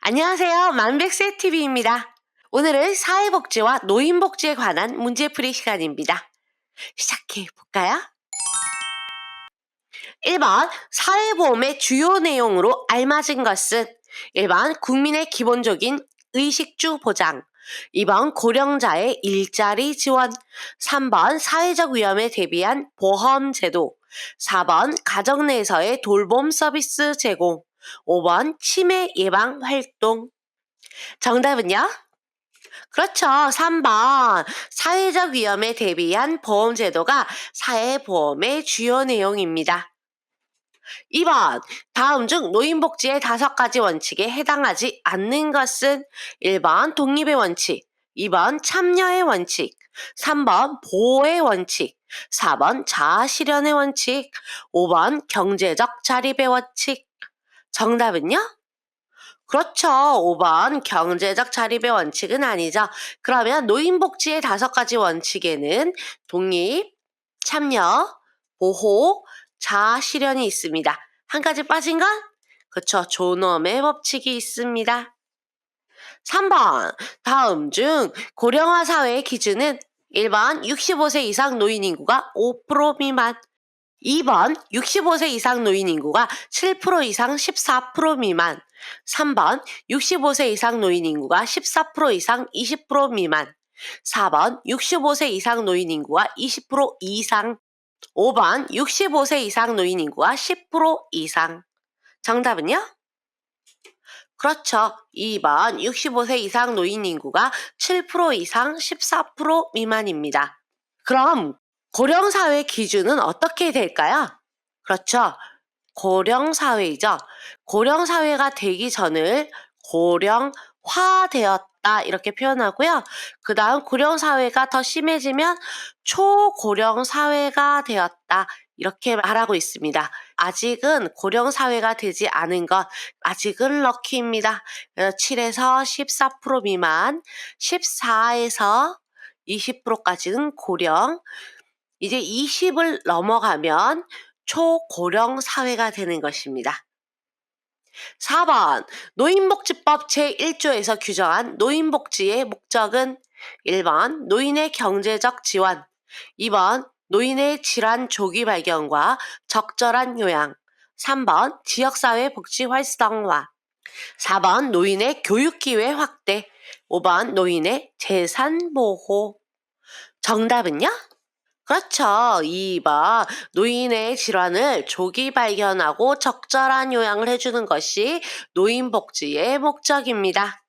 안녕하세요. 만백세TV입니다. 오늘은 사회복지와 노인복지에 관한 문제풀이 시간입니다. 시작해 볼까요? 1번 사회보험의 주요 내용으로 알맞은 것은 1번 국민의 기본적인 의식주 보장, 2번 고령자의 일자리 지원, 3번 사회적 위험에 대비한 보험 제도, 4번 가정 내에서의 돌봄 서비스 제공, 5번 치매 예방 활동. 정답은요? 그렇죠. 3번. 사회적 위험에 대비한 보험 제도가 사회보험의 주요 내용입니다. 2번. 다음 중 노인복지의 5가지 원칙에 해당하지 않는 것은 1번 독립의 원칙, 2번 참여의 원칙, 3번 보호의 원칙, 4번 자아실현의 원칙, 5번 경제적 자립의 원칙. 정답은요? 그렇죠. 5번 경제적 자립의 원칙은 아니죠. 그러면 노인복지의 5가지 원칙에는 독립, 참여, 보호, 자아실현이 있습니다. 한 가지 빠진 건? 그렇죠. 존엄의 법칙이 있습니다. 3번 다음 중 고령화 사회의 기준은 1번 65세 이상 노인 인구가 5% 미만, 2번 65세 이상 노인 인구가 7% 이상 14% 미만, 3번 65세 이상 노인 인구가 14% 이상 20% 미만, 4번 65세 이상 노인 인구가 20% 이상, 5번 65세 이상 노인 인구가 10% 이상. 정답은요? 그렇죠. 2번 65세 이상 노인 인구가 7% 이상 14% 미만입니다. 그럼 고령사회 기준은 어떻게 될까요? 그렇죠. 고령사회이죠. 고령사회가 되기 전을 고령화되었다 이렇게 표현하고요. 그 다음 고령사회가 더 심해지면 초고령사회가 되었다 이렇게 말하고 있습니다. 아직은 고령사회가 되지 않은 것, 아직은 럭키입니다. 7에서 14% 미만, 14에서 20%까지는 고령, 이제 20을 넘어가면 초고령 사회가 되는 것입니다. 4번 노인복지법 제1조에서 규정한 노인복지의 목적은 1번 노인의 경제적 지원, 2번 노인의 질환 조기 발견과 적절한 요양, 3번 지역사회 복지 활성화, 4번 노인의 교육기회 확대, 5번 노인의 재산 보호. 정답은요? 그렇죠. 2번 노인의 질환을 조기 발견하고 적절한 요양을 해주는 것이 노인복지의 목적입니다.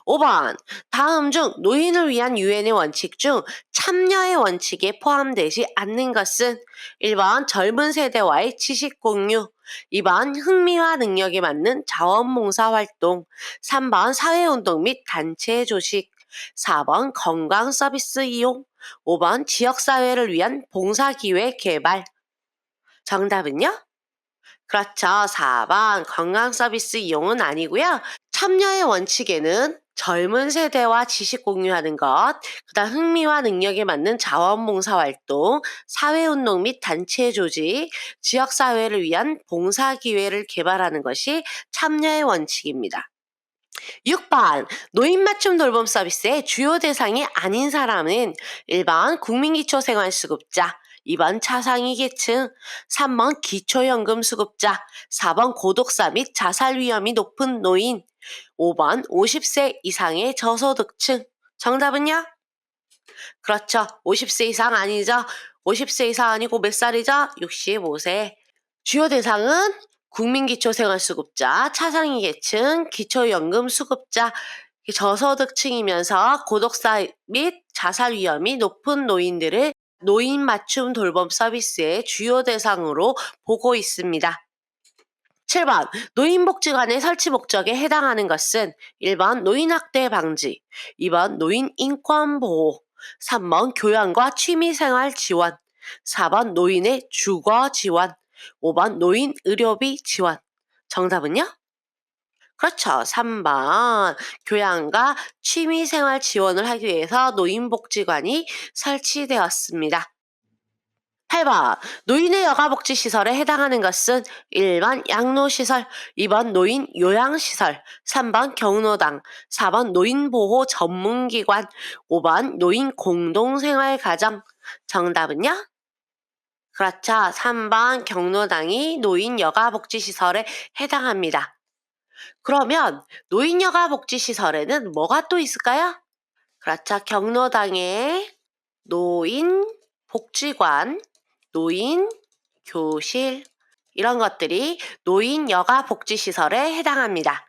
5번 다음 중 노인을 위한 유엔의 원칙 중 참여의 원칙에 포함되지 않는 것은 1번 젊은 세대와의 지식 공유, 2번 흥미와 능력에 맞는 자원봉사 활동, 3번 사회운동 및 단체 조직, 4번 건강 서비스 이용, 5번 지역사회를 위한 봉사기회 개발. 정답은요? 그렇죠. 4번 건강 서비스 이용은 아니고요. 참여의 원칙에는 젊은 세대와 지식 공유하는 것, 그다음 흥미와 능력에 맞는 자원봉사 활동, 사회운동 및 단체 조직, 지역사회를 위한 봉사기회를 개발하는 것이 참여의 원칙입니다. 6번 노인 맞춤 돌봄 서비스의 주요 대상이 아닌 사람은 1번 국민기초생활수급자, 2번 차상위 계층, 3번 기초연금 수급자, 4번 고독사 및 자살 위험이 높은 노인, 5번 50세 이상의 저소득층. 정답은요? 그렇죠. 50세 이상 아니죠. 50세 이상 아니고 몇 살이죠? 65세. 주요 대상은 국민기초생활수급자, 차상위 계층, 기초연금 수급자, 저소득층이면서 고독사 및 자살 위험이 높은 노인들을 노인 맞춤 돌봄 서비스의 주요 대상으로 보고 있습니다. 7번 노인복지관의 설치 목적에 해당하는 것은 1번 노인학대 방지, 2번 노인 인권 보호, 3번 교양과 취미생활 지원, 4번 노인의 주거 지원, 5번 노인 의료비 지원. 정답은요? 그렇죠. 3번 교양과 취미생활 지원을 하기 위해서 노인복지관이 설치되었습니다. 8번 노인의 여가복지시설에 해당하는 것은 1번 양로시설, 2번 노인 요양시설, 3번 경로당, 4번 노인보호 전문기관, 5번 노인 공동생활가정. 정답은요? 그렇죠. 3번 경로당이 노인 여가복지시설에 해당합니다. 그러면 노인 여가복지시설에는 뭐가 또 있을까요? 그렇죠. 경로당에 노인 복지관, 노인 교실 이런 것들이 노인 여가복지시설에 해당합니다.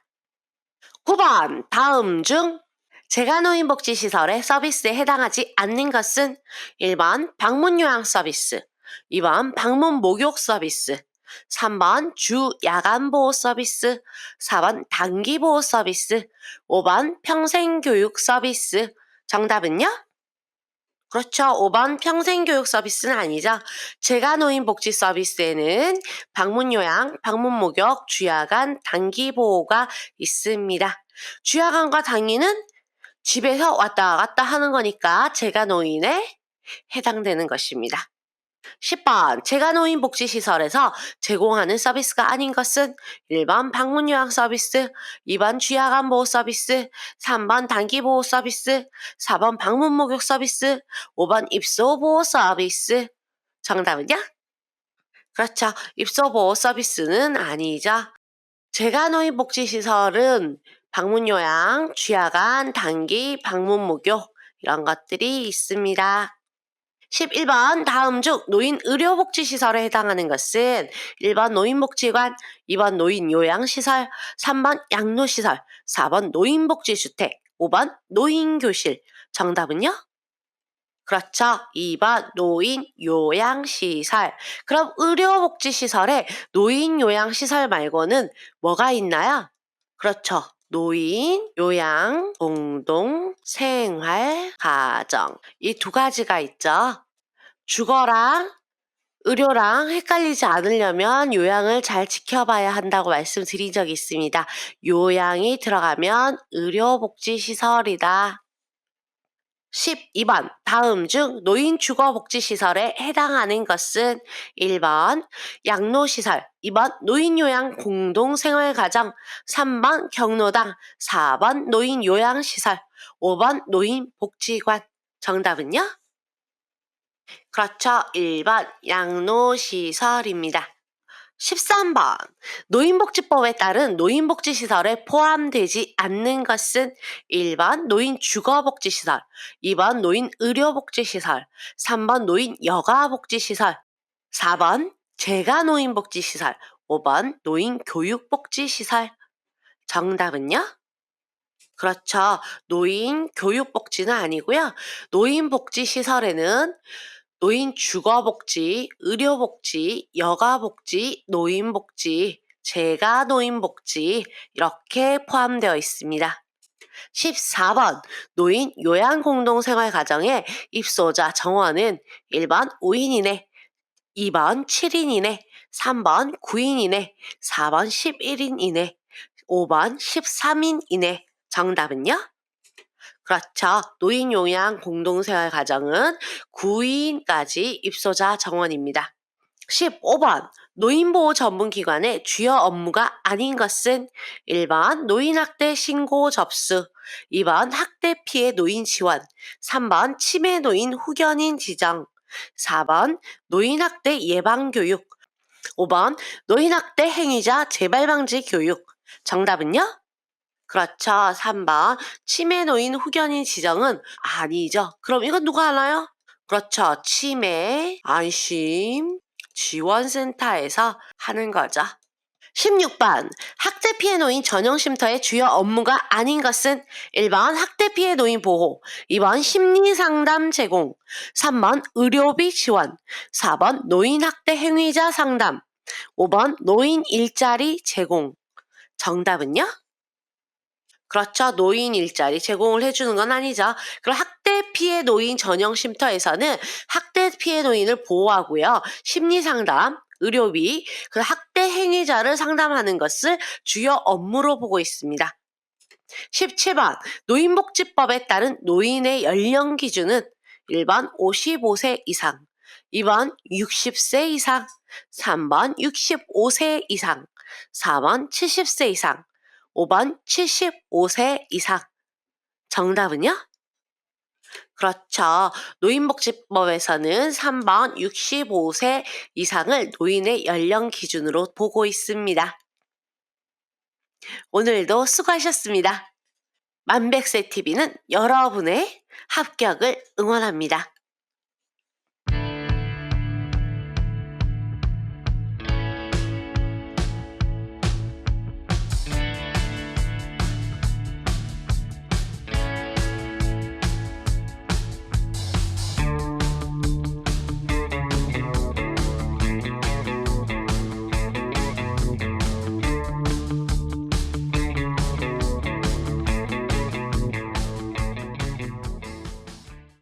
9번 다음 중 재가노인복지시설의 서비스에 해당하지 않는 것은 1번 방문요양 서비스, 2번 방문 목욕 서비스, 3번 주 야간보호 서비스, 4번 단기보호 서비스, 5번 평생교육 서비스. 정답은요? 그렇죠. 5번 평생교육 서비스는 아니죠. 재가노인복지 서비스에는 방문요양, 방문목욕, 주야간, 단기보호가 있습니다. 주야간과 단기는 집에서 왔다 갔다 하는 거니까 재가노인에 해당되는 것입니다. 10번 재가노인복지시설에서 제공하는 서비스가 아닌 것은 1번 방문요양 서비스, 2번 주야간 보호 서비스, 3번 단기보호 서비스, 4번 방문목욕 서비스, 5번 입소보호 서비스. 정답은요? 그렇죠. 입소보호 서비스는 아니죠. 재가노인복지시설은 방문요양, 주야간, 단기, 방문목욕 이런 것들이 있습니다. 11번 다음 중 노인 의료복지시설에 해당하는 것은 1번 노인복지관, 2번 노인요양시설, 3번 양로시설, 4번 노인복지주택, 5번 노인교실. 정답은요? 그렇죠. 2번 노인요양시설. 그럼 의료복지시설에 노인요양시설 말고는 뭐가 있나요? 그렇죠. 노인, 요양, 공동, 생활, 가정. 이 두 가지가 있죠. 주거랑 의료랑 헷갈리지 않으려면 요양을 잘 지켜봐야 한다고 말씀드린 적이 있습니다. 요양이 들어가면 의료복지시설이다. 12번 다음 중 노인 주거복지시설에 해당하는 것은 1번 양로시설, 2번 노인요양 공동생활가정, 3번 경로당, 4번 노인요양시설, 5번 노인복지관. 정답은요? 그렇죠. 1번 양로시설입니다. 13번 노인복지법에 따른 노인복지시설에 포함되지 않는 것은 1번 노인주거복지시설, 2번 노인의료복지시설, 3번 노인여가복지시설, 4번 재가노인복지시설, 5번 노인교육복지시설. 정답은요? 그렇죠. 노인교육복지는 아니고요. 노인복지시설에는 노인 주거복지, 의료복지, 여가복지, 노인복지, 재가노인복지 이렇게 포함되어 있습니다. 14번 노인 요양공동생활가정의 입소자 정원은 1번 5인 이내, 2번 7인 이내, 3번 9인 이내, 4번 11인 이내, 5번 13인 이내. 정답은요? 그렇죠. 노인요양 공동생활가정은 9인까지 입소자 정원입니다. 15번 노인보호 전문기관의 주요 업무가 아닌 것은 1번 노인학대 신고 접수, 2번 학대 피해 노인 지원, 3번 치매 노인 후견인 지정, 4번 노인학대 예방교육, 5번 노인학대 행위자 재발방지 교육. 정답은요? 그렇죠. 3번 치매 노인 후견인 지정은 아니죠. 그럼 이건 누가 하나요? 그렇죠. 치매 안심 지원센터에서 하는 거죠. 16번 학대 피해 노인 전용 쉼터의 주요 업무가 아닌 것은 1번 학대 피해 노인 보호, 2번 심리 상담 제공, 3번 의료비 지원, 4번 노인 학대 행위자 상담, 5번 노인 일자리 제공. 정답은요? 그렇죠. 노인 일자리 제공을 해주는 건 아니죠. 그럼 학대 피해 노인 전용 쉼터에서는 학대 피해 노인을 보호하고요. 심리상담, 의료비, 그 학대 행위자를 상담하는 것을 주요 업무로 보고 있습니다. 17번 노인복지법에 따른 노인의 연령 기준은 1번 55세 이상, 2번 60세 이상, 3번 65세 이상, 4번 70세 이상, 5번 75세 이상. 정답은요? 그렇죠. 노인복지법에서는 3번 65세 이상을 노인의 연령 기준으로 보고 있습니다. 오늘도 수고하셨습니다. 만백세 TV는 여러분의 합격을 응원합니다.